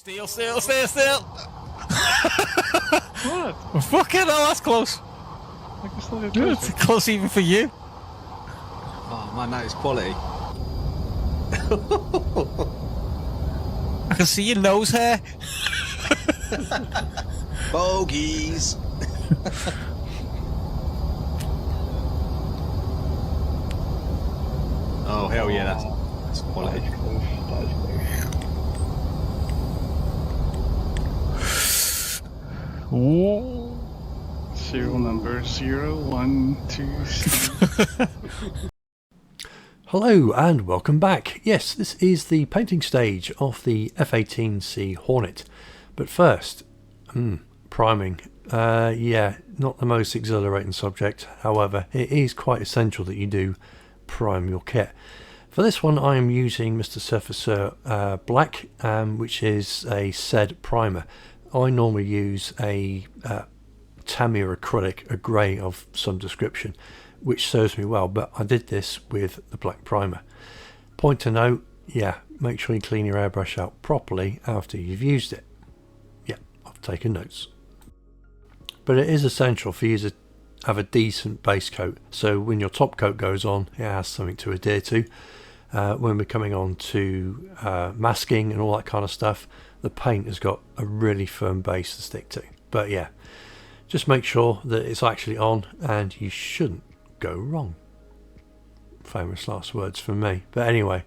Steal. What? Fucking hell, that's close. I can still get It's closer. close even for you. Oh man, that is quality. I can see your nose hair. Bogies. Oh hell yeah, that's quality. That is close. That is close. Ooh. Serial number 0126. Hello and welcome back. Yes, this is the painting stage of the F-18C Hornet. But first, priming. Yeah, not the most exhilarating subject. However, it is quite essential that you do prime your kit. For this one I am using Mr. Surfacer Black, which is a SED primer. I normally use a Tamiya acrylic, a grey of some description, which serves me well, but I did this with the black primer. Point to note, yeah, make sure you clean your airbrush out properly after you've used it. Yeah, I've taken notes. But it is essential for you to have a decent base coat, so when your top coat goes on, it has something to adhere to. When we're coming on to masking and all that kind of stuff, the paint has got a really firm base to stick to. But yeah, just make sure that it's actually on and you shouldn't go wrong. Famous last words from me. But anyway,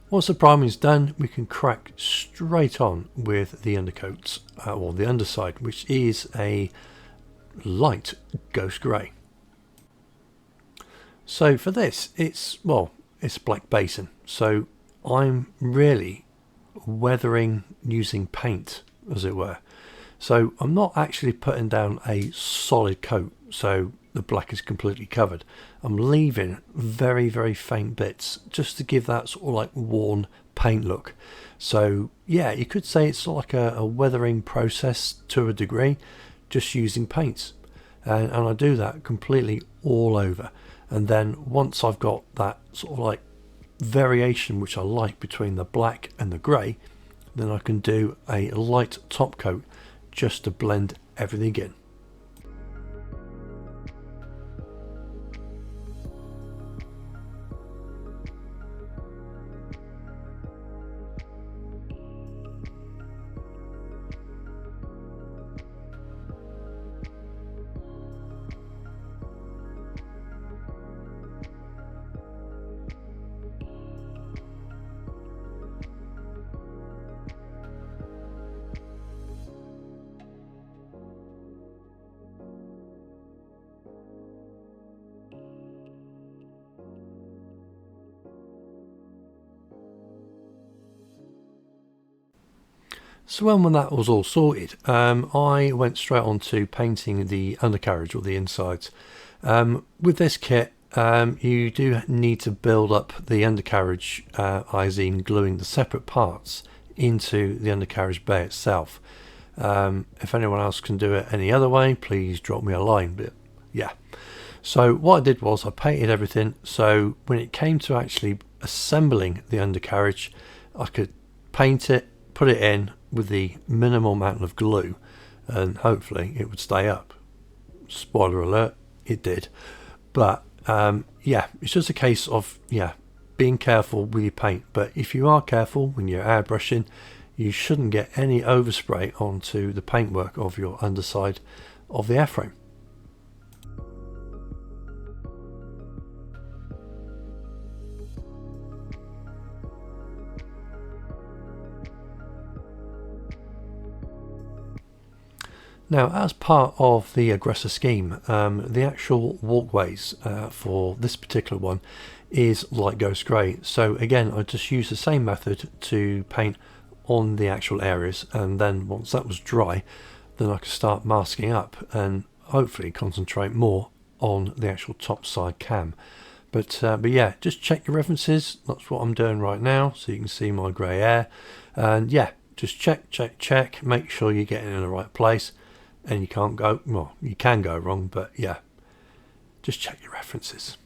once the priming's done, we can crack straight on with the undercoats, or the underside, which is a light ghost grey. So for this, it's black basin, so I'm really weathering using paint, as it were. So I'm not actually putting down a solid coat so the black is completely covered. I'm leaving very, very faint bits just to give that sort of like worn paint look. So yeah, you could say it's like a weathering process to a degree, just using paints. And I do that completely all over. And then once I've got that sort of like variation which I like between the black and the grey, then I can do a light top coat just to blend everything in. So when that was all sorted, I went straight on to painting the undercarriage or the insides. With this kit, you do need to build up the undercarriage izine, gluing the separate parts into the undercarriage bay itself. If anyone else can do it any other way, please drop me a line. But yeah, so what I did was I painted everything, so when it came to actually assembling the undercarriage, I could paint it, put it in with the minimal amount of glue, and hopefully it would stay up. Spoiler alert, it did. But yeah, it's just a case of being careful with your paint. But if you are careful when you're airbrushing, you shouldn't get any overspray onto the paintwork of your underside of the airframe. Now, as part of the aggressor scheme, the actual walkways for this particular one is light ghost grey. So again, I just used the same method to paint on the actual areas, and then once that was dry, then I could start masking up and hopefully concentrate more on the actual top side cam. But yeah, just check your references. That's what I'm doing right now, so you can see my grey air. And yeah, just check, make sure you're getting in the right place. And you can't go, well, you can go wrong, but yeah, just check your references.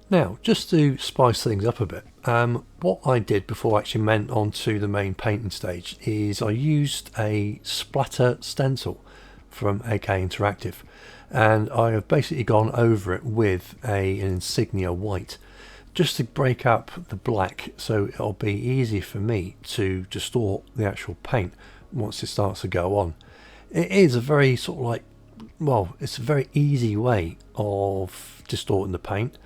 Now, just to spice things up a bit, what I did before I actually went onto the main painting stage is I used a splatter stencil from AK Interactive, and I have basically gone over it with an insignia white just to break up the black, so it'll be easy for me to distort the actual paint once it starts to go on. It is a very sort of like, well, it's a very easy way of distorting the paint,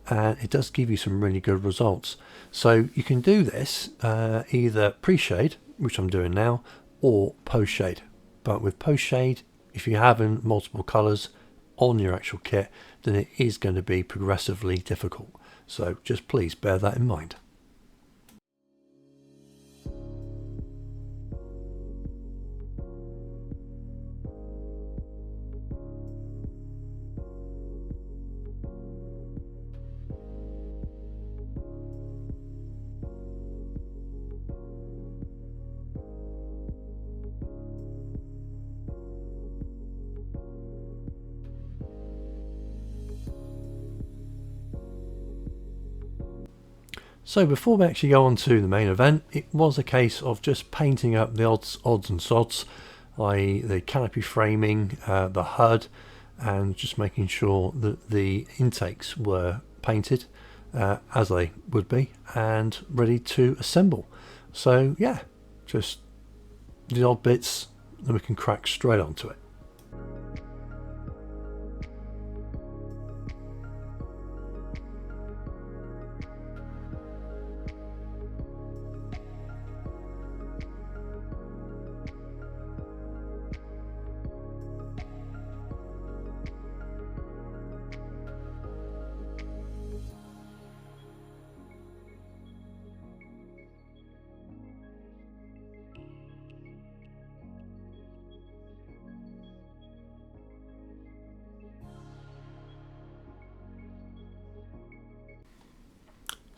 and it does give you some really good results. So you can do this either pre-shade, which I'm doing now, or post-shade. But with post-shade, if you're having multiple colours on your actual kit, then it is going to be progressively difficult. So just please bear that in mind. So before we actually go on to the main event, it was a case of just painting up the odds and sods, i.e. the canopy framing, the HUD, and just making sure that the intakes were painted as they would be and ready to assemble. So yeah, just the odd bits, then we can crack straight onto it.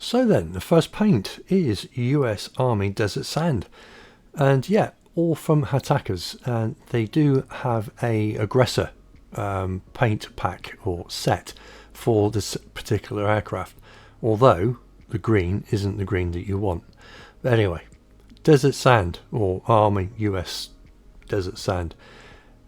So then, the first paint is US Army Desert Sand, and yeah, all from Hatakas, and they do have a aggressor paint pack or set for this particular aircraft, although the green isn't the green that you want. But anyway, Desert Sand, or Army US Desert Sand.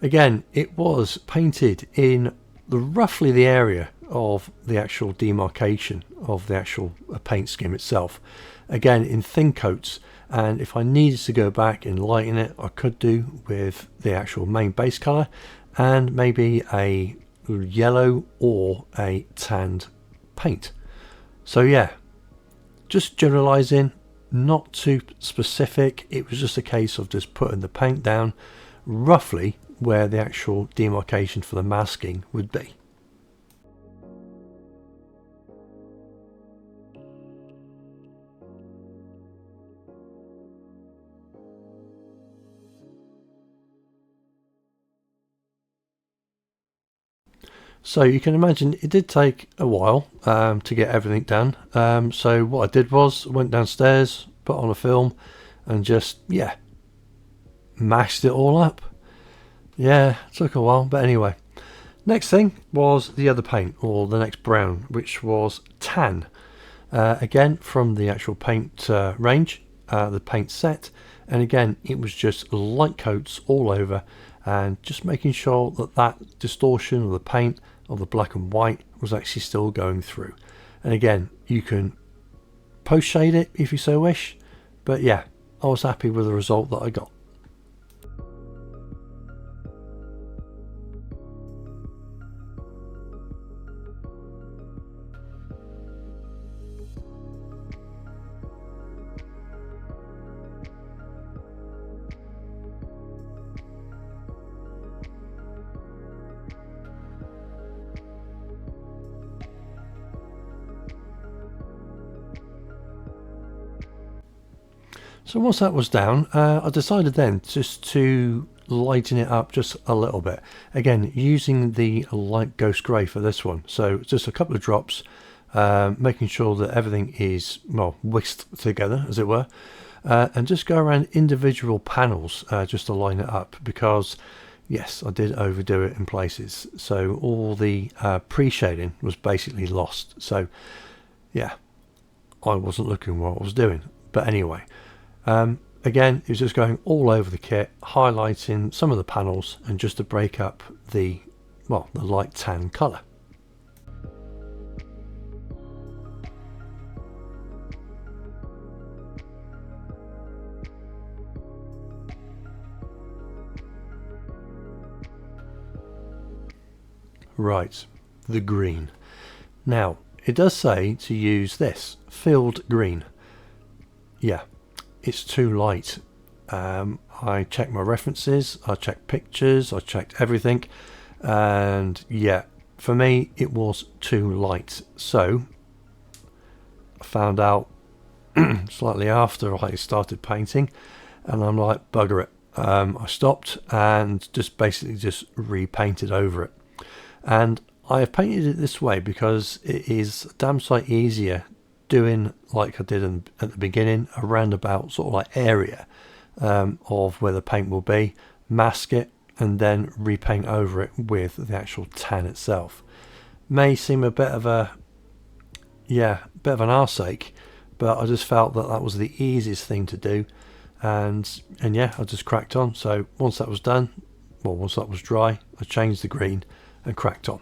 Again, it was painted in roughly the area of the actual demarcation of the actual paint scheme itself, again in thin coats, and if I needed to go back and lighten it, I could do with the actual main base color and maybe a yellow or a tanned paint. So yeah, just generalizing, not too specific. It was just a case of just putting the paint down roughly where the actual demarcation for the masking would be. So you can imagine it did take a while to get everything done. So what I did was went downstairs, put on a film, and just, yeah, mashed it all up. Yeah, it took a while, but anyway. Next thing was the other paint, or the next brown, which was tan. Again, from the actual paint range, the paint set, and again, it was just light coats all over, and just making sure that that distortion of the paint of the black and white was actually still going through. And again, you can post shade it if you so wish, but yeah, I was happy with the result that I got. So once that was down, I decided then just to lighten it up just a little bit. Again, using the light ghost grey for this one. So just a couple of drops, making sure that everything is, well, whisked together, as it were. And just go around individual panels just to line it up, because yes, I did overdo it in places. So all the pre-shading was basically lost. So yeah, I wasn't looking what I was doing. But anyway, again, it was just going all over the kit, highlighting some of the panels and just to break up the, well, the light tan colour. Right, the green. Now, it does say to use this, field green. Yeah, it's too light. I checked my references, I checked pictures, I checked everything, and yeah, for me it was too light. So I found out slightly after I started painting, and I'm like, bugger it. I stopped and just basically just repainted over it. And I have painted it this way because it is a damn sight easier doing like I did at the beginning, a roundabout sort of like area of where the paint will be, mask it and then repaint over it with the actual tan itself. May seem a bit of an arse ache, but I just felt that that was the easiest thing to do, and yeah, I just cracked on. So once that was done, well, once that was dry, I changed the green and cracked on.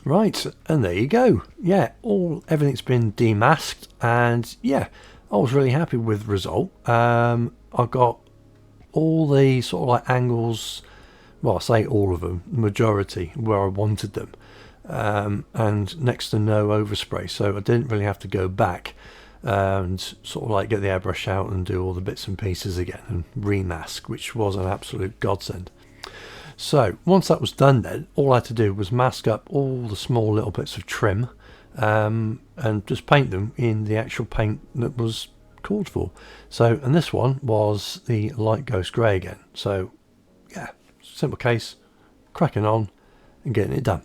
Right, and there you go. Yeah, everything's been demasked, and yeah, I was really happy with the result. I got all the sort of like angles, well, I say all of them, majority where I wanted them, and next to no overspray, so I didn't really have to go back and sort of like get the airbrush out and do all the bits and pieces again and remask, which was an absolute godsend. So once that was done, then all I had to do was mask up all the small little bits of trim and just paint them in the actual paint that was called for. So, and this one was the light ghost grey again. So yeah, simple case, cracking on and getting it done.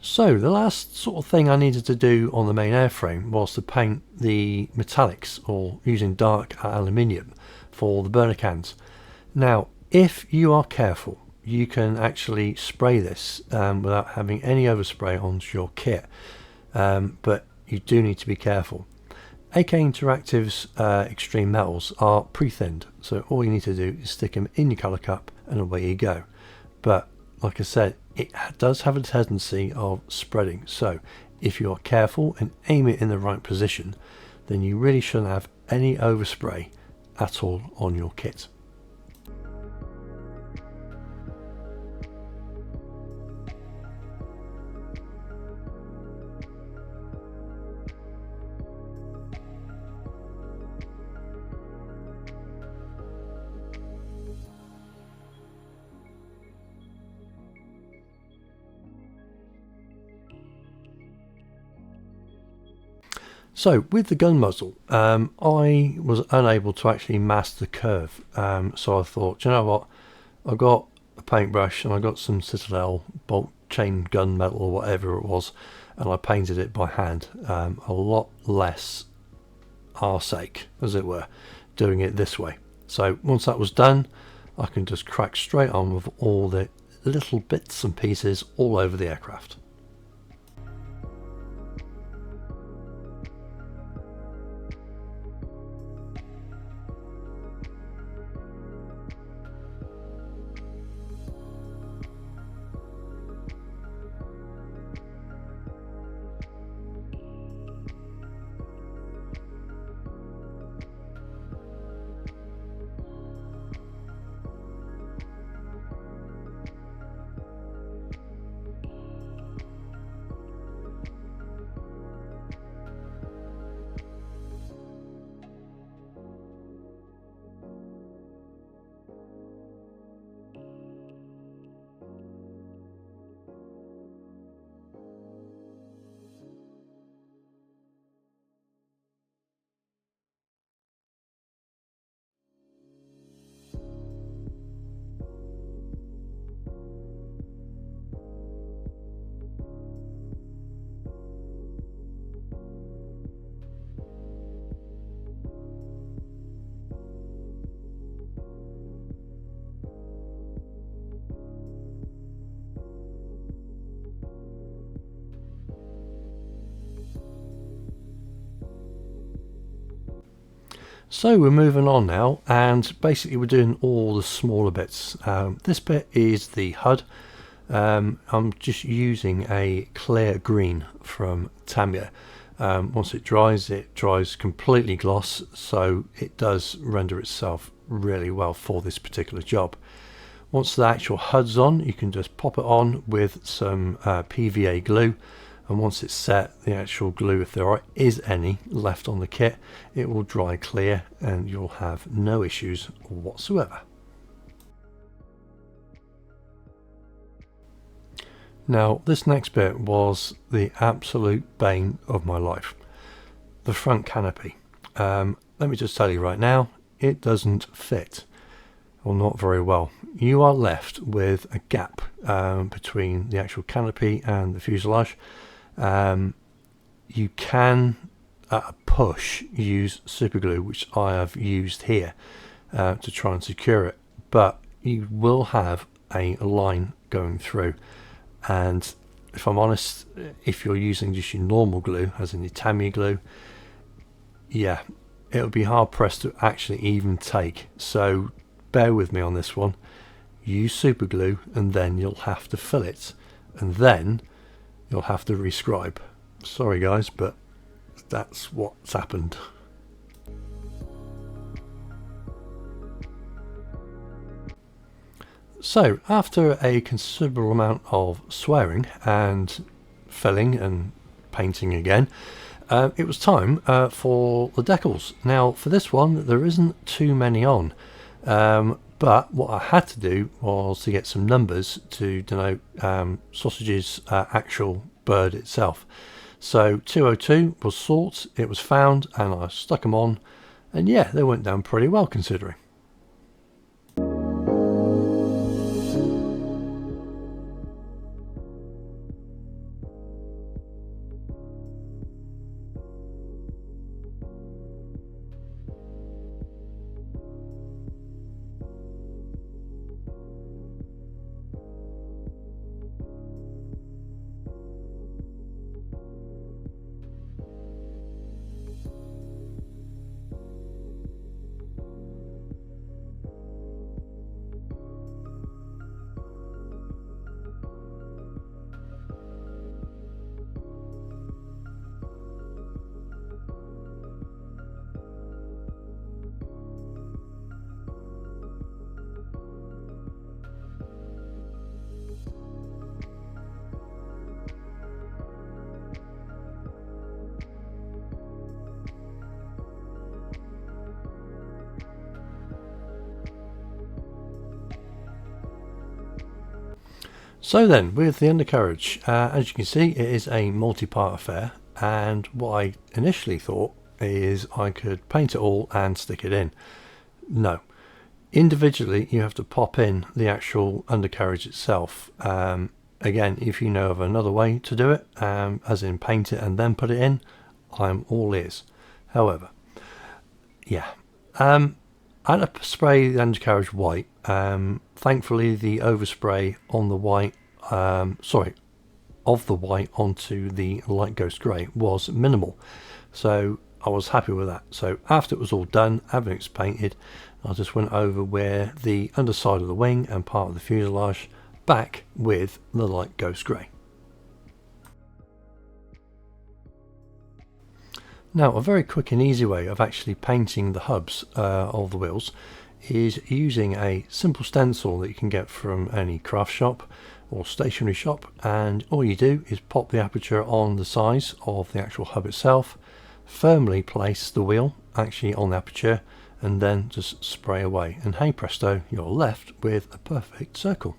So the last sort of thing I needed to do on the main airframe was to paint the metallics, or using dark aluminium for the burner cans. Now if you are careful, you can actually spray this without having any overspray onto your kit, but you do need to be careful. AK Interactive's extreme metals are pre-thinned, so all you need to do is stick them in your colour cup and away you go. But like I said, it does have a tendency of spreading, so if you are careful and aim it in the right position, then you really shouldn't have any overspray at all on your kit. So with the gun muzzle, I was unable to actually mask the curve. So I thought, do you know what? I got a paintbrush and I got some Citadel bolt chain gun metal or whatever it was, and I painted it by hand. A lot less arseache, as it were, doing it this way. So once that was done, I can just crack straight on with all the little bits and pieces all over the aircraft. So we're moving on now, and basically we're doing all the smaller bits. This bit is the HUD. I'm just using a clear green from Tamiya. Once it dries completely gloss, so it does render itself really well for this particular job. Once the actual HUD's on, you can just pop it on with some PVA glue, and once it's set, the actual glue, if there is any left on the kit, it will dry clear and you'll have no issues whatsoever. Now this next bit was the absolute bane of my life. The front canopy. Let me just tell you right now, it doesn't fit. Well, not very well. You are left with a gap between the actual canopy and the fuselage. You can at a push use super glue, which I have used here to try and secure it, but you will have a line going through, and if I'm honest, if you're using just your normal glue, as in your Tamiya glue, yeah, it would be hard pressed to actually even take. So bear with me on this one. Use super glue and then you'll have to fill it, and then you'll have to rescribe. Sorry guys, but that's what's happened. So after a considerable amount of swearing and filling and painting again, it was time for the decals. Now for this one there isn't too many on, but what I had to do was to get some numbers to denote Sausage's actual bird itself. So 202 was sought, it was found, and I stuck them on, and yeah, they went down pretty well considering. So then, with the undercarriage, as you can see, it is a multi-part affair, and what I initially thought is I could paint it all and stick it in. No, individually you have to pop in the actual undercarriage itself. Again, if you know of another way to do it, as in paint it and then put it in, I'm all ears. However, yeah, I had to spray the undercarriage white. Thankfully the overspray on the white, of the white onto the light ghost grey was minimal, so I was happy with that. So after it was all done, having it painted, I just went over where the underside of the wing and part of the fuselage back with the light ghost grey. Now, a very quick and easy way of actually painting the hubs of the wheels is using a simple stencil that you can get from any craft shop or stationery shop, and all you do is pop the aperture on the size of the actual hub itself, firmly place the wheel actually on the aperture, and then just spray away, and hey presto, you're left with a perfect circle.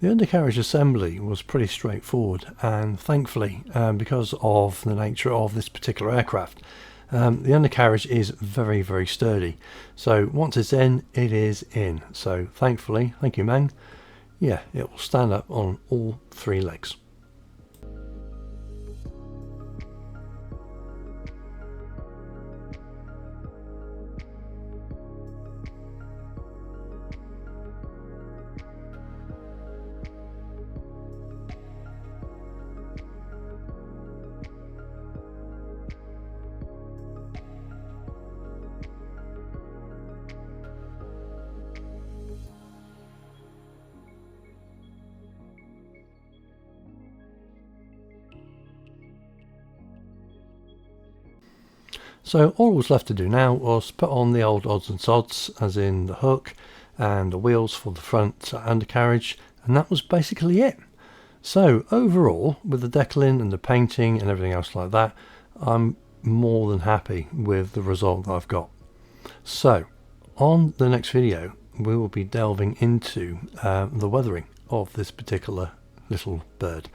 The undercarriage assembly was pretty straightforward, and thankfully, because of the nature of this particular aircraft, the undercarriage is very sturdy. So once it's in, it is in. So thankfully, thank you Mang, yeah, it will stand up on all three legs. So all was left to do now was put on the old odds and sods, as in the hook and the wheels for the front undercarriage, and that was basically it. So overall, with the decaling and the painting and everything else like that, I'm more than happy with the result that I've got. So on the next video, we will be delving into the weathering of this particular little bird.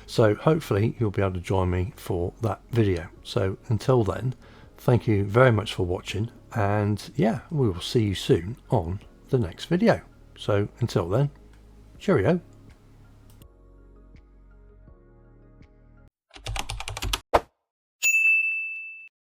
So hopefully you'll be able to join me for that video. So until then, thank you very much for watching, and yeah, we will see you soon on the next video. So until then, cheerio.